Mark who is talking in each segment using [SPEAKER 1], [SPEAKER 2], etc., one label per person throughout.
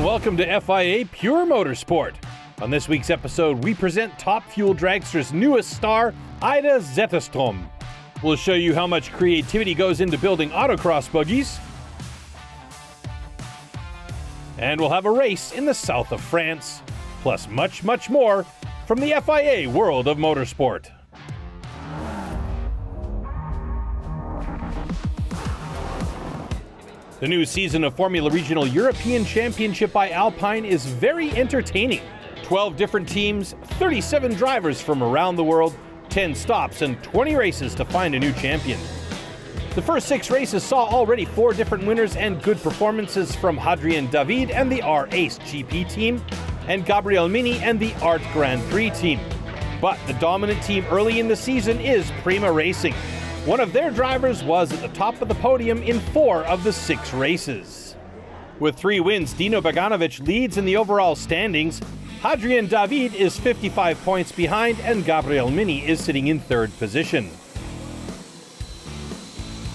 [SPEAKER 1] welcome to FIA Pure Motorsport. On this week's episode, we present Top Fuel Dragster's newest star, Ida Zetterström. We'll show you how much creativity goes into building autocross buggies. And we'll have a race in the south of France, plus much, much more from the FIA world of motorsport. The new season of Formula Regional European Championship by Alpine is very entertaining. 12 different teams, 37 drivers from around the world, 10 stops and 20 races to find a new champion. The first 6 races saw already 4 different winners and good performances from Hadrien David and the R-Ace GP team, and Gabriel Mini and the Art Grand Prix team. But the dominant team early in the season is Prima Racing. One of their drivers was at the top of the podium in 4 of the 6 races. With 3 wins, Dino Beganovic leads in the overall standings. Hadrien David is 55 points behind, and Gabriel Mini is sitting in 3rd position.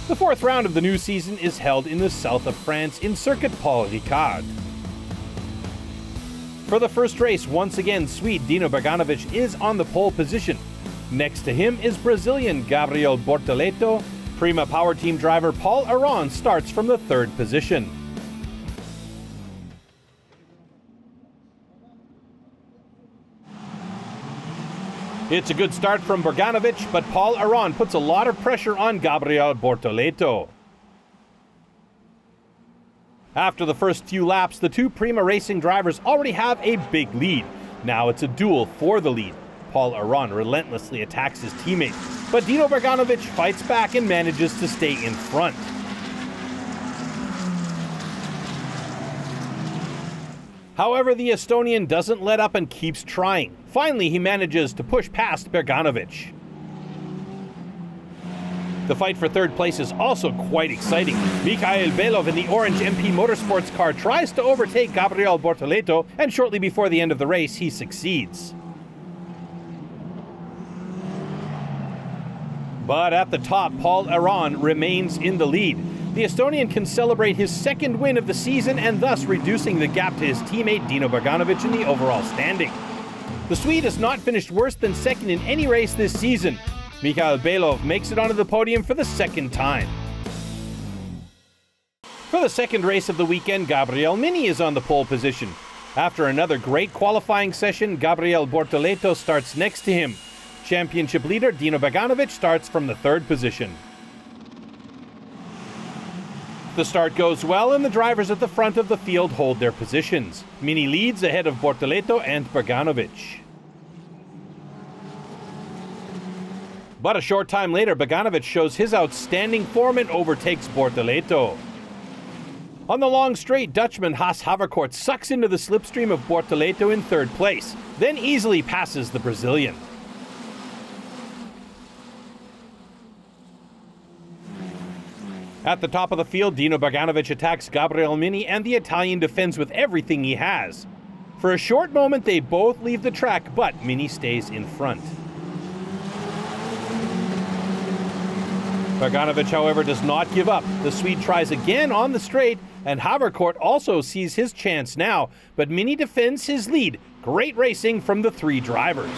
[SPEAKER 1] The 4th round of the new season is held in the south of France in Circuit Paul Ricard. For the first race, once again, Swede Dino Beganovic is on the pole position. Next to him is Brazilian Gabriel Bortoleto. Prima Power Team driver Paul Aron starts from the 3rd position. It's a good start from Beganovic, but Paul Aron puts a lot of pressure on Gabriel Bortoleto. After the first few laps, the 2 Prima Racing drivers already have a big lead. Now it's a duel for the lead. Paul Aron relentlessly attacks his teammate, but Dino Beganovic fights back and manages to stay in front. However, the Estonian doesn't let up and keeps trying. Finally, he manages to push past Beganovic. The fight for 3rd place is also quite exciting. Mikhail Belov in the orange MP Motorsports car tries to overtake Gabriel Bortoleto, and shortly before the end of the race, he succeeds. But at the top, Paul Aron remains in the lead. The Estonian can celebrate his 2nd win of the season and thus reducing the gap to his teammate Dino Beganovic in the overall standing. The Swede has not finished worse than 2nd in any race this season. Mikhail Belov makes it onto the podium for the 2nd time. For the 2nd race of the weekend, Gabriel Mini is on the pole position. After another great qualifying session, Gabriel Bortoleto starts next to him. Championship leader Dino Beganovic starts from the 3rd position. The start goes well and the drivers at the front of the field hold their positions. Mini leads ahead of Bortoleto and Beganovic. But a short time later, Beganovic shows his outstanding form and overtakes Bortoleto. On the long straight, Dutchman Haas Havercourt sucks into the slipstream of Bortoleto in 3rd place, then easily passes the Brazilian. At the top of the field, Dino Beganovic attacks Gabriel Mini and the Italian defends with everything he has. For a short moment, they both leave the track, but Mini stays in front. Beganovic, however, does not give up. The Swede tries again on the straight, and Havercourt also sees his chance now, but Mini defends his lead. Great racing from the 3 drivers.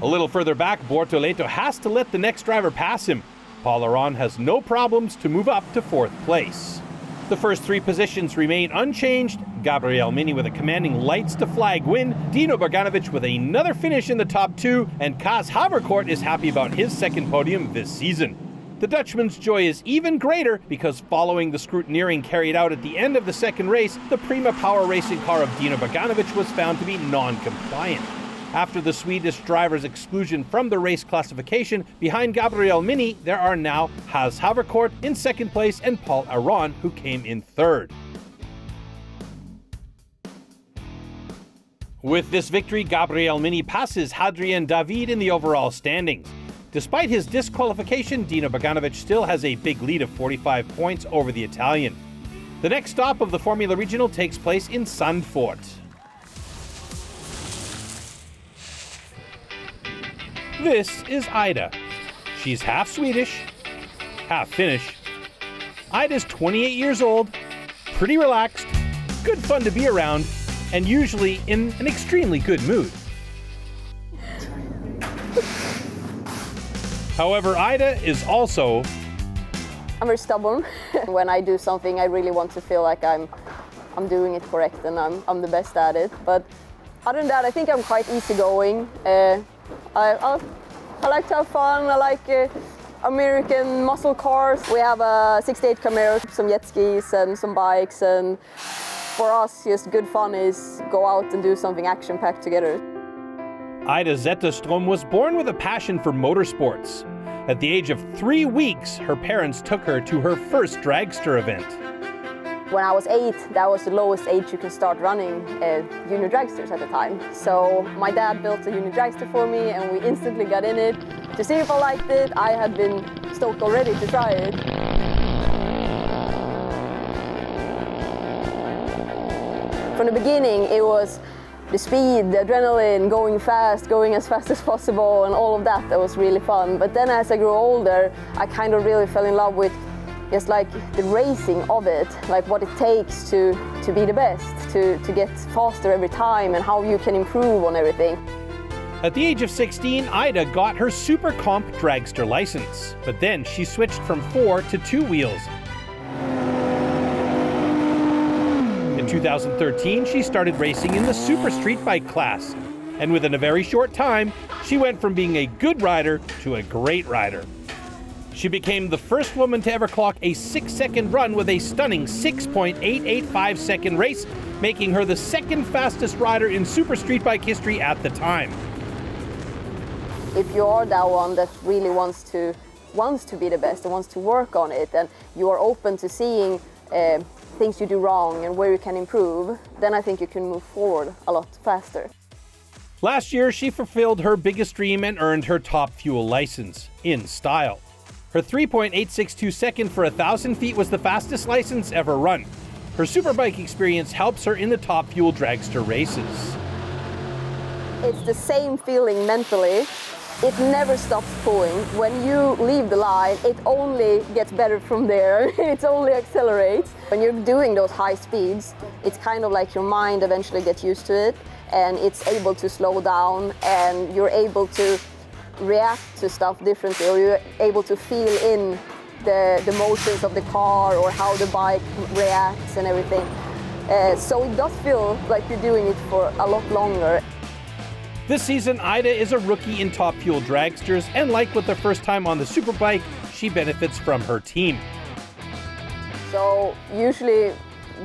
[SPEAKER 1] A little further back, Bortoleto has to let the next driver pass him. Paul Aron has no problems to move up to 4th place. The first 3 positions remain unchanged. Gabriel Mini with a commanding lights to flag win, Dino Beganovic with another finish in the top 2, and Kaz Havercourt is happy about his 2nd podium this season. The Dutchman's joy is even greater because following the scrutineering carried out at the end of the 2nd race, the Prima Power Racing car of Dino Beganovic was found to be non-compliant. After the Swedish driver's exclusion from the race classification, behind Gabriel Mini, there are now Haas Havercourt in 2nd place and Paul Aron, who came in 3rd. With this victory, Gabriel Mini passes Hadrien David in the overall standings. Despite his disqualification, Dino Beganovic still has a big lead of 45 points over the Italian. The next stop of the Formula Regional takes place in Sandford. This is Ida. She's half Swedish, half Finnish. Ida's 28 years old, pretty relaxed, good fun to be around, and usually in an extremely good mood. However, Ida is also...
[SPEAKER 2] I'm very stubborn. When I do something, I really want to feel like I'm doing it correct and I'm the best at it. But other than that, I think I'm quite easygoing. I like to have fun. I like American muscle cars. We have a 68 Camaro, some jet skis and some bikes. And for us, just good fun is go out and do something action-packed together.
[SPEAKER 1] Ida Zetterström was born with a passion for motorsports. At the age of 3 weeks, her parents took her to her first dragster event.
[SPEAKER 2] When I was 8, that was the lowest age you can start running junior dragsters at the time. So my dad built a junior dragster for me and we instantly got in it to see if I liked it. I had been stoked already to try it. From the beginning, it was the speed, the adrenaline, going as fast as possible and all of that was really fun. But then as I grew older, I kind of really fell in love with just like the racing of it, like what it takes to be the best, to get faster every time and how you can improve on everything.
[SPEAKER 1] At the age of 16, Ida got her Super Comp dragster license, but then she switched from 4 to 2 wheels. In 2013, she started racing in the Super Street Bike class, and within a very short time, she went from being a good rider to a great rider. She became the first woman to ever clock a 6-second run with a stunning 6.885-second race, making her the second fastest rider in Super Street Bike history at the time.
[SPEAKER 2] If you are that one that really wants to be the best and wants to work on it, and you are open to seeing things you do wrong and where you can improve, then I think you can move forward a lot faster.
[SPEAKER 1] Last year, she fulfilled her biggest dream and earned her Top Fuel license, in style. Her 3.862 second for 1,000 feet was the fastest license ever run. Her Superbike experience helps her in the Top Fuel dragster races.
[SPEAKER 2] It's the same feeling mentally. It never stops pulling. When you leave the line, it only gets better from there. It only accelerates. When you're doing those high speeds, it's kind of like your mind eventually gets used to it and it's able to slow down and you're able to react to stuff differently, or you're able to feel in the motions of the car or how the bike reacts and everything. So it does feel like you're doing it for a lot longer.
[SPEAKER 1] This season, Ida is a rookie in Top Fuel dragsters, and like with the first time on the Superbike, she benefits from her team.
[SPEAKER 2] So usually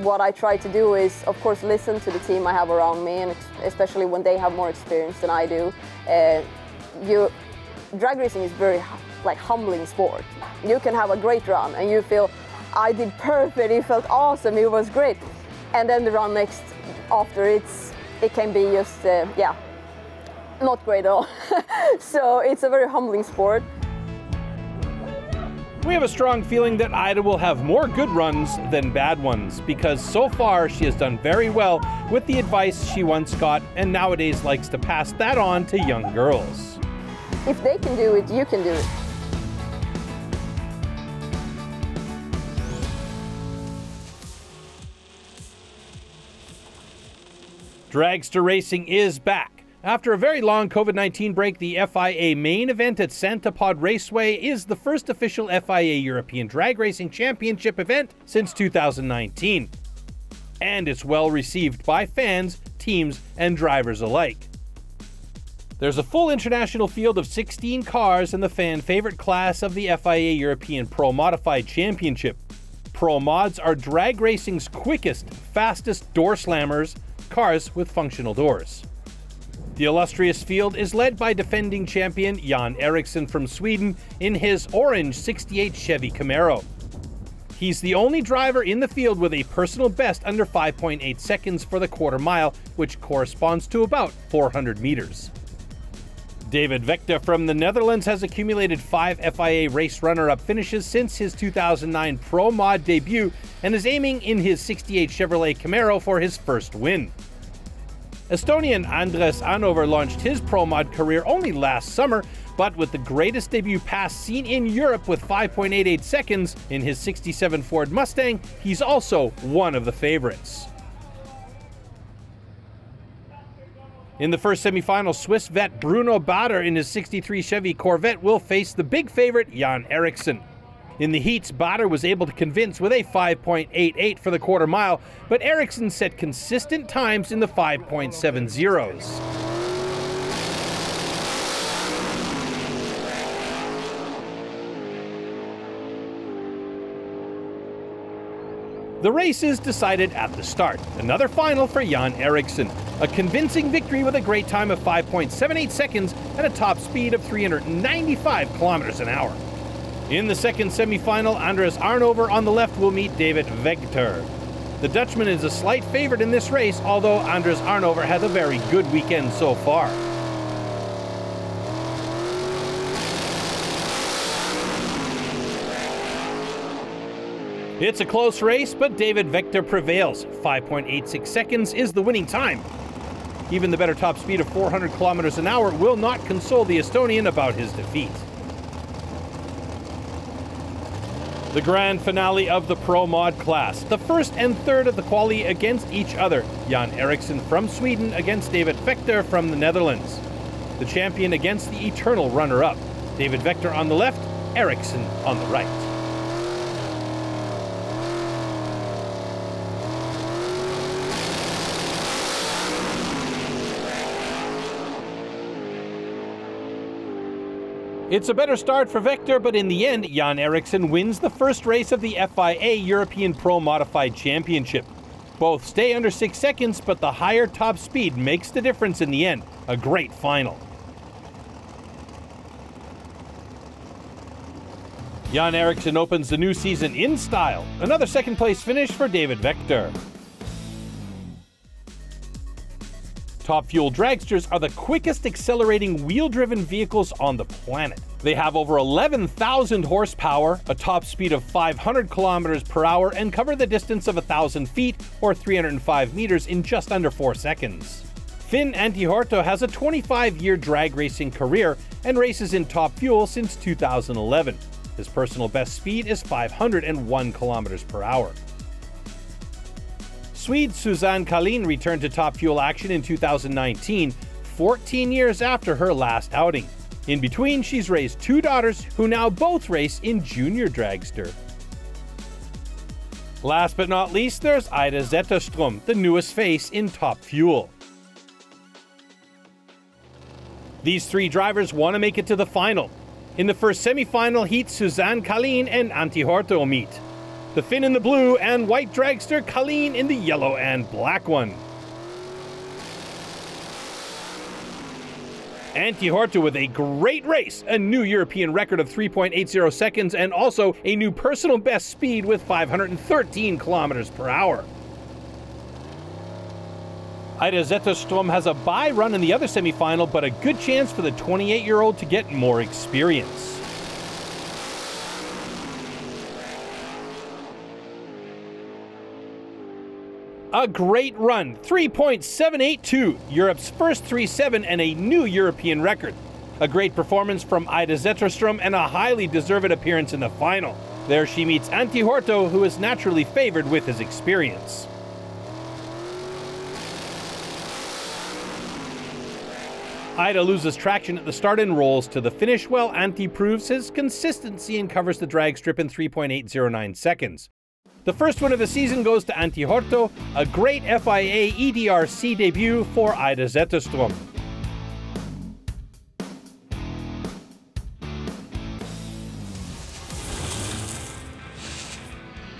[SPEAKER 2] what I try to do is, of course, listen to the team I have around me, and especially when they have more experience than I do. Drag racing is very humbling sport. You can have a great run and you feel, I did perfect, it felt awesome, it was great. And then the run next after, it can be just, not great at all. So it's a very humbling sport.
[SPEAKER 1] We have a strong feeling that Ida will have more good runs than bad ones, because so far she has done very well with the advice she once got and nowadays likes to pass that on to young girls.
[SPEAKER 2] If they can do it, you can do it.
[SPEAKER 1] Dragster racing is back. After a very long COVID-19 break, the FIA main event at Santa Pod Raceway is the first official FIA European Drag Racing Championship event since 2019. And it's well received by fans, teams, and drivers alike. There's a full international field of 16 cars in the fan favorite class of the FIA European Pro Modified Championship. Pro Mods are drag racing's quickest, fastest door slammers, cars with functional doors. The illustrious field is led by defending champion Jan Eriksson from Sweden in his orange 68 Chevy Camaro. He's the only driver in the field with a personal best under 5.8 seconds for the quarter mile, which corresponds to about 400 meters. David Vecta from the Netherlands has accumulated 5 FIA race runner-up finishes since his 2009 Pro Mod debut and is aiming in his 68 Chevrolet Camaro for his first win. Estonian Andres Anover launched his Pro Mod career only last summer, but with the greatest debut pass seen in Europe with 5.88 seconds in his '67 Ford Mustang, he's also one of the favorites. In the first semifinal, Swiss vet Bruno Bader in his '63 Chevy Corvette will face the big favorite Jan Eriksson. In the heats, Bader was able to convince with a 5.88 for the quarter mile, but Eriksson set consistent times in the 5.70s. The race is decided at the start. Another final for Jan Eriksson. A convincing victory with a great time of 5.78 seconds and a top speed of 395 kilometers an hour. In the second semifinal, Andres Arnover on the left will meet David Vegter. The Dutchman is a slight favorite in this race, although Andres Arnover has a very good weekend so far. It's a close race, but David Vegter prevails. 5.86 seconds is the winning time. Even the better top speed of 400 kilometers an hour will not console the Estonian about his defeat. The grand finale of the Pro Mod class. The first and third of the quali against each other. Jan Eriksson from Sweden against David Vegter from the Netherlands. The champion against the eternal runner-up. David Vegter on the left, Eriksson on the right. It's a better start for Vegter, but in the end, Jan Eriksson wins the first race of the FIA European Pro Modified Championship. Both stay under 6 seconds, but the higher top speed makes the difference in the end. A great final. Jan Eriksson opens the new season in style. Another second-place finish for David Vegter. Top Fuel dragsters are the quickest accelerating wheel-driven vehicles on the planet. They have over 11,000 horsepower, a top speed of 500 kilometers per hour, and cover the distance of 1,000 feet or 305 meters in just under 4 seconds. Finn Antti has a 25-year drag racing career and races in Top Fuel since 2011. His personal best speed is 501 kilometers per hour. Swede Susanne Kalin returned to Top Fuel action in 2019, 14 years after her last outing. In between, she's raised 2 daughters who now both race in junior dragster. Last but not least, there's Ida Zetterström, the newest face in Top Fuel. These 3 drivers want to make it to the final. In the first semi-final heat, Susanne Kalin and Antti Horto meet. The Finn in the blue and white dragster, Kalin in the yellow and black one. Antti Horto with a great race, a new European record of 3.80 seconds, and also a new personal best speed with 513 kilometers per hour. Ida Zetterström has a bye run in the other semifinal, but a good chance for the 28-year-old to get more experience. A great run, 3.782, Europe's first 3.7 and a new European record. A great performance from Ida Zetterström and a highly deserved appearance in the final. There she meets Antti Horto, who is naturally favored with his experience. Ida loses traction at the start and rolls to the finish, while Antti proves his consistency and covers the drag strip in 3.809 seconds. The first win of the season goes to Antti Horto, a great FIA ETRC debut for Ida Zetterström.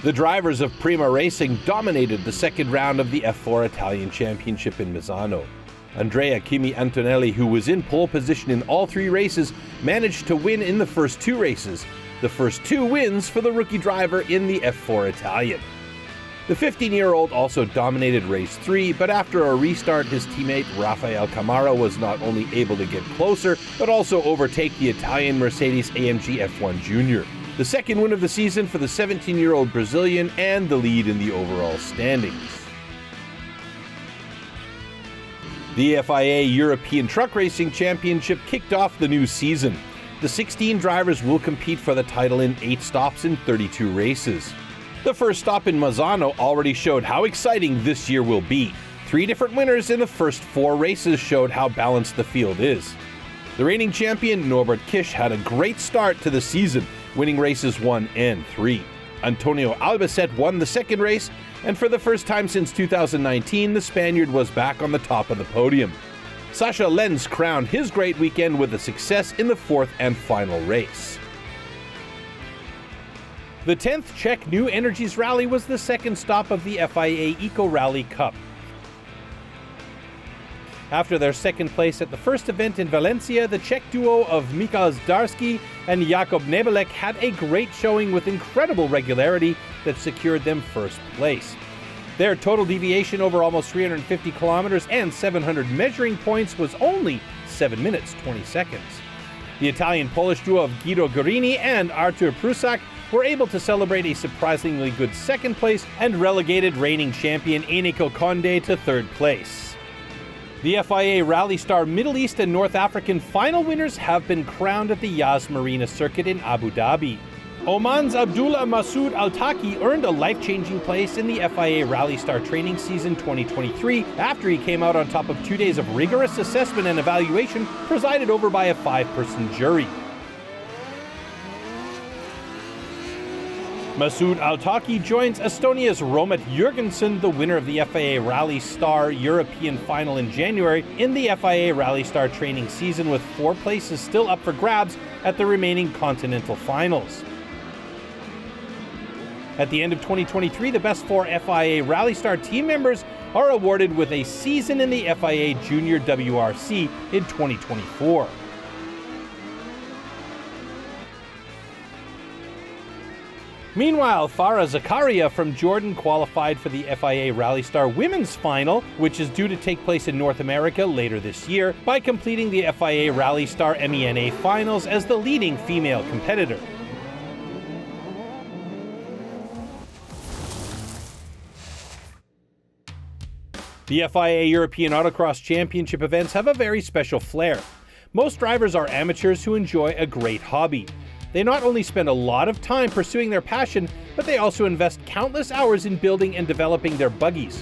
[SPEAKER 1] The drivers of Prima Racing dominated the second round of the F4 Italian Championship in Misano. Andrea Kimi Antonelli, who was in pole position in all 3 races, managed to win in the first 2 races. The first 2 wins for the rookie driver in the F4 Italian. The 15-year-old also dominated race 3, but after a restart, his teammate Rafael Camara was not only able to get closer, but also overtake the Italian Mercedes AMG F1 Junior. The second win of the season for the 17-year-old Brazilian and the lead in the overall standings. The FIA European Truck Racing Championship kicked off the new season. The 16 drivers will compete for the title in 8 stops in 32 races. The first stop in Mazzano already showed how exciting this year will be. 3 different winners in the first 4 races showed how balanced the field is. The reigning champion Norbert Kisch had a great start to the season, winning races 1 and 3. Antonio Albacete won the second race, and for the first time since 2019, the Spaniard was back on the top of the podium. Sascha Lenz crowned his great weekend with a success in the 4th and final race. The 10th Czech New Energies Rally was the second stop of the FIA Eco Rally Cup. After their second place at the first event in Valencia, the Czech duo of Michal Zdarsky and Jakub Nebelek had a great showing with incredible regularity that secured them first place. Their total deviation over almost 350 kilometers and 700 measuring points was only 7 minutes 20 seconds. The Italian-Polish duo of Guido Guerini and Artur Prusak were able to celebrate a surprisingly good second place and relegated reigning champion Eneco Conde to third place. The FIA Rally Star Middle East and North African final winners have been crowned at the Yas Marina circuit in Abu Dhabi. Oman's Abdullah Masoud Al-Taki earned a life-changing place in the FIA Rally Star Training Season 2023 after he came out on top of 2 days of rigorous assessment and evaluation presided over by a 5-person jury. Masoud Al-Taki joins Estonia's Romet Jurgensen, the winner of the FIA Rally Star European Final in January, in the FIA Rally Star Training Season, with 4 places still up for grabs at the remaining continental finals. At the end of 2023, the best 4 FIA Rally Star team members are awarded with a season in the FIA Junior WRC in 2024. Meanwhile, Farah Zakaria from Jordan qualified for the FIA Rally Star Women's Final, which is due to take place in North America later this year, by completing the FIA Rally Star MENA Finals as the leading female competitor. The FIA European Autocross Championship events have a very special flair. Most drivers are amateurs who enjoy a great hobby. They not only spend a lot of time pursuing their passion, but they also invest countless hours in building and developing their buggies.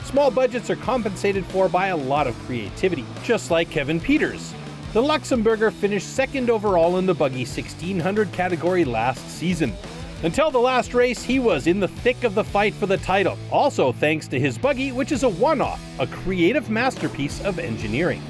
[SPEAKER 1] Small budgets are compensated for by a lot of creativity, just like Kevin Peters. The Luxembourger finished 2nd overall in the Buggy 1600 category last season. Until the last race, he was in the thick of the fight for the title, also thanks to his buggy, which is a one-off, a creative masterpiece of engineering.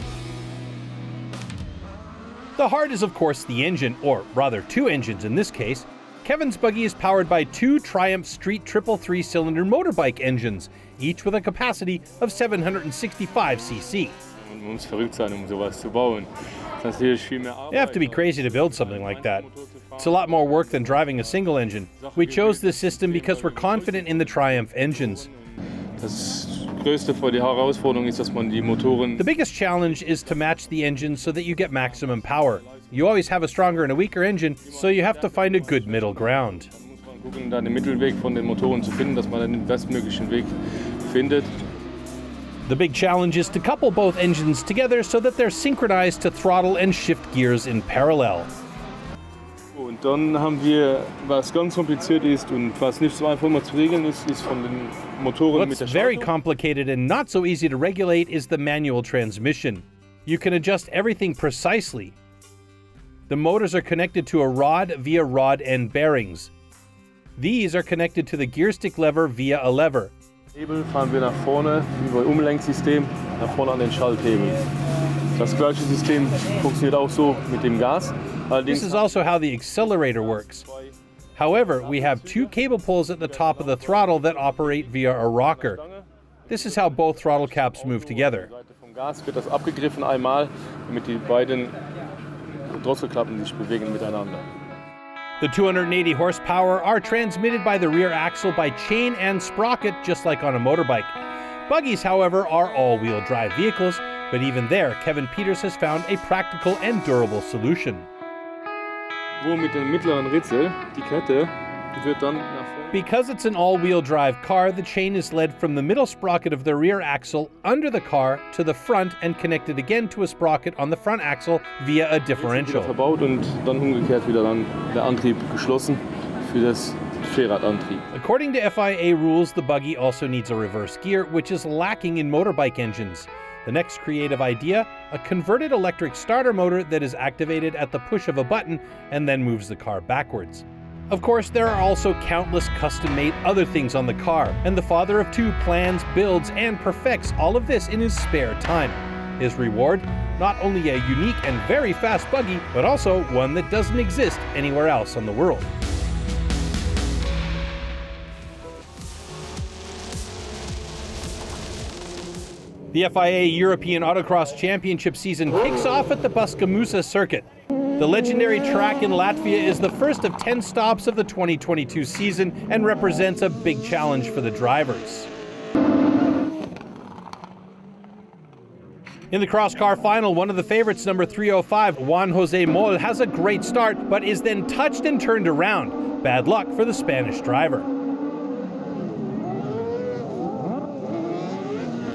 [SPEAKER 1] The heart is, of course, the engine, or rather 2 engines in this case. Kevin's buggy is powered by 2 Triumph Street triple 3-cylinder motorbike engines, each with a capacity of 765 cc. You have to be crazy to build something like that. It's a lot more work than driving a single engine. We chose this system because we're confident in the Triumph engines. The biggest challenge is to match the engine so that you get maximum power. You always have a stronger and a weaker engine, so you have to find a good middle ground. The big challenge is to couple both engines together so that they're synchronized to throttle and shift gears in parallel.
[SPEAKER 3] Und dann haben wir, was ganz kompliziert ist und was nicht so einfach mal zu regeln ist, ist von den Motoren mit der
[SPEAKER 1] What's very complicated and not so easy to regulate is the manual transmission. You can adjust everything precisely. The motors are connected to a rod via rod end bearings. These are connected to the gear stick lever via a lever.
[SPEAKER 3] Hebel fahren wir nach vorne über Umlenksystem nach vorne an den Schalthebel. Das gleiche System funktioniert auch so mit dem Gas.
[SPEAKER 1] This is also how the accelerator works. However, we have 2 cable pulls at the top of the throttle that operate via a rocker. This is how both throttle caps move together.
[SPEAKER 3] Vom Gas wird das abgegriffen einmal, damit die beiden Drosselklappen sich bewegen miteinander.
[SPEAKER 1] The 280 horsepower are transmitted by the rear axle by chain and sprocket, just like on a motorbike. Buggies, however, are all-wheel drive vehicles, but even there, Kevin Peters has found a practical and durable solution.
[SPEAKER 3] Wo mit dem mittleren Ritzel die Kette Die wird dann nach vorne.
[SPEAKER 1] Because it's an all-wheel drive car, the chain is led from the middle sprocket of the rear axle under the car to the front and connected again to a sprocket on the front axle via a differential.
[SPEAKER 3] Verbaut und dann umgekehrt wieder dann der Antrieb geschlossen für das Vierradantrieb.
[SPEAKER 1] According to FIA rules, the Buggy also needs a reverse gear, which is lacking in motorbike engines. The next creative idea, a converted electric starter motor that is activated at the push of a button and then moves the car backwards. Of course, there are also countless custom-made other things on the car, and the father of two plans, builds, and perfects all of this in his spare time. His reward? Not only a unique and very fast buggy, but also one that doesn't exist anywhere else in the world. The FIA European Autocross Championship season kicks off at the Baskamusa circuit. The legendary track in Latvia is the first of 10 stops of the 2022 season and represents a big challenge for the drivers. In the cross-car final, one of the favorites, number 305, Juan Jose Moll, has a great start, but is then touched and turned around. Bad luck for the Spanish driver.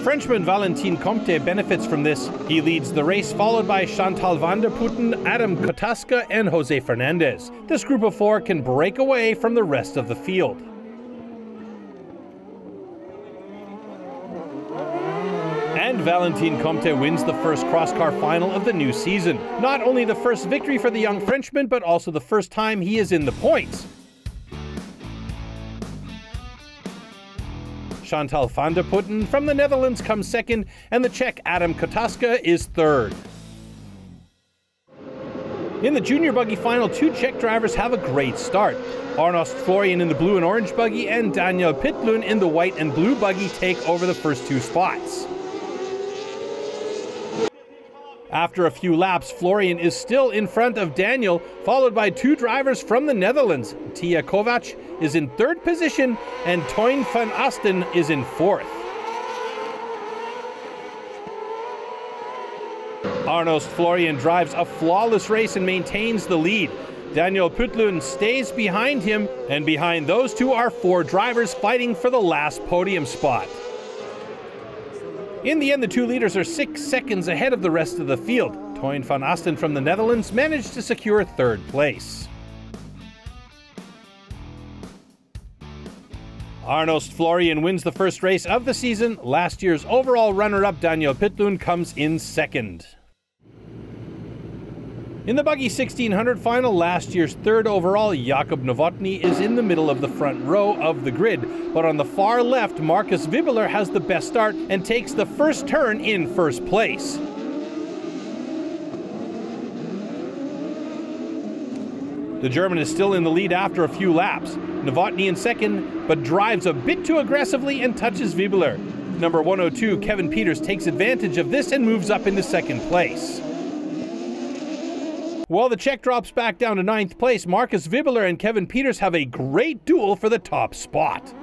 [SPEAKER 1] Frenchman Valentin Comte benefits from this. He leads the race, followed by Chantal van der Putten, Adam Kotaska, and Jose Fernandez. This group of four can break away from the rest of the field. And Valentin Comte wins the first cross-car final of the new season. Not only the first victory for the young Frenchman, but also the first time he is in the points. Chantal van der Putten from the Netherlands comes second, and the Czech Adam Kotaska is third. In the junior buggy final, two Czech drivers have a great start. Arnost Florian in the blue and orange buggy and Daniel Pitlun in the white and blue buggy take over the first two spots. After a few laps, Florian is still in front of Daniel, followed by two drivers from the Netherlands. Tia Kovac is in third position, and Toyn van Asten is in fourth. Arnost Florian drives a flawless race and maintains the lead. Daniel Pitlun stays behind him, and behind those two are four drivers fighting for the last podium spot. In the end, the two leaders are 6 seconds ahead of the rest of the field. Toyn van Asten from the Netherlands managed to secure third place. Arnost Florian wins the first race of the season. Last year's overall runner-up Daniel Pitlun comes in second. In the Buggy 1600 final, last year's third overall, Jakub Novotny is in the middle of the front row of the grid, but on the far left, Marcus Wibbeler has the best start and takes the first turn in first place. The German is still in the lead after a few laps. Novotny in second, but drives a bit too aggressively and touches Wibbeler. Number 102, Kevin Peters, takes advantage of this and moves up into second place. While the Czech drops back down to 9th place, Marcus Wibbeler and Kevin Peters have a great duel for the top spot.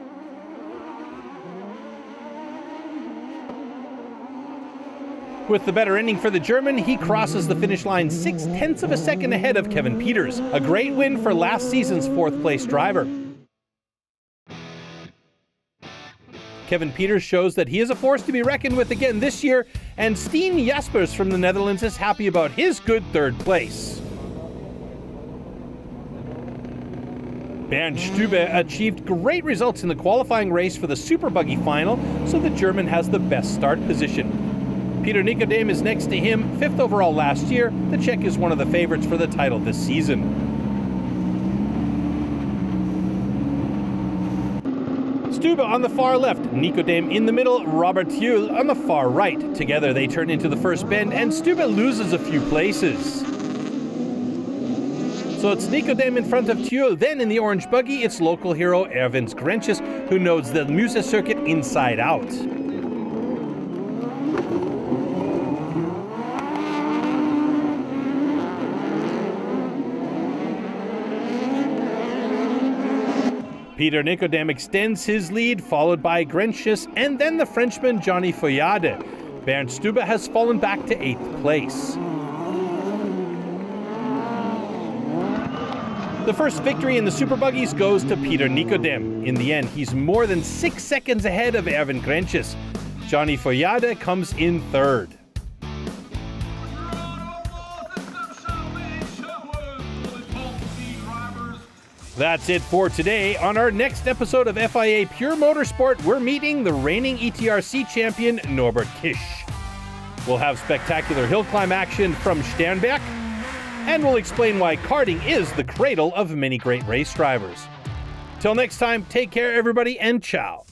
[SPEAKER 1] With the better ending for the German, he crosses the finish line 0.6 of a second ahead of Kevin Peters. A great win for last season's 4th place driver. Kevin Peters shows that he is a force to be reckoned with again this year, and Steen Jaspers from the Netherlands is happy about his good 3rd place. Bernd Stübe achieved great results in the qualifying race for the Super Buggy final, so the German has the best start position. Peter Nicodem is next to him, 5th overall last year. The Czech is one of the favorites for the title this season. Stübe on the far left, Nicodem in the middle, Robert Thuel on the far right. Together they turn into the first bend, and Stübe loses a few places. So it's Nicodem in front of Thuel. Then in the orange buggy, it's local hero Erwins Grenches, who knows the Musa circuit inside out. Peter Nicodem extends his lead, followed by Grenches, and then the Frenchman Johnny Foyade. Bernd Stübe has fallen back to 8th place. The first victory in the Super Buggies goes to Peter Nicodem. In the end, he's more than 6 seconds ahead of Erwin Grenches. Johnny Foyade comes in third. That's it for today. On our next episode of FIA Pure Motorsport, we're meeting the reigning ETRC champion, Norbert Kisch. We'll have spectacular hill climb action from Sternberg, and we'll explain why karting is the cradle of many great race drivers. Till next time, take care everybody, and ciao.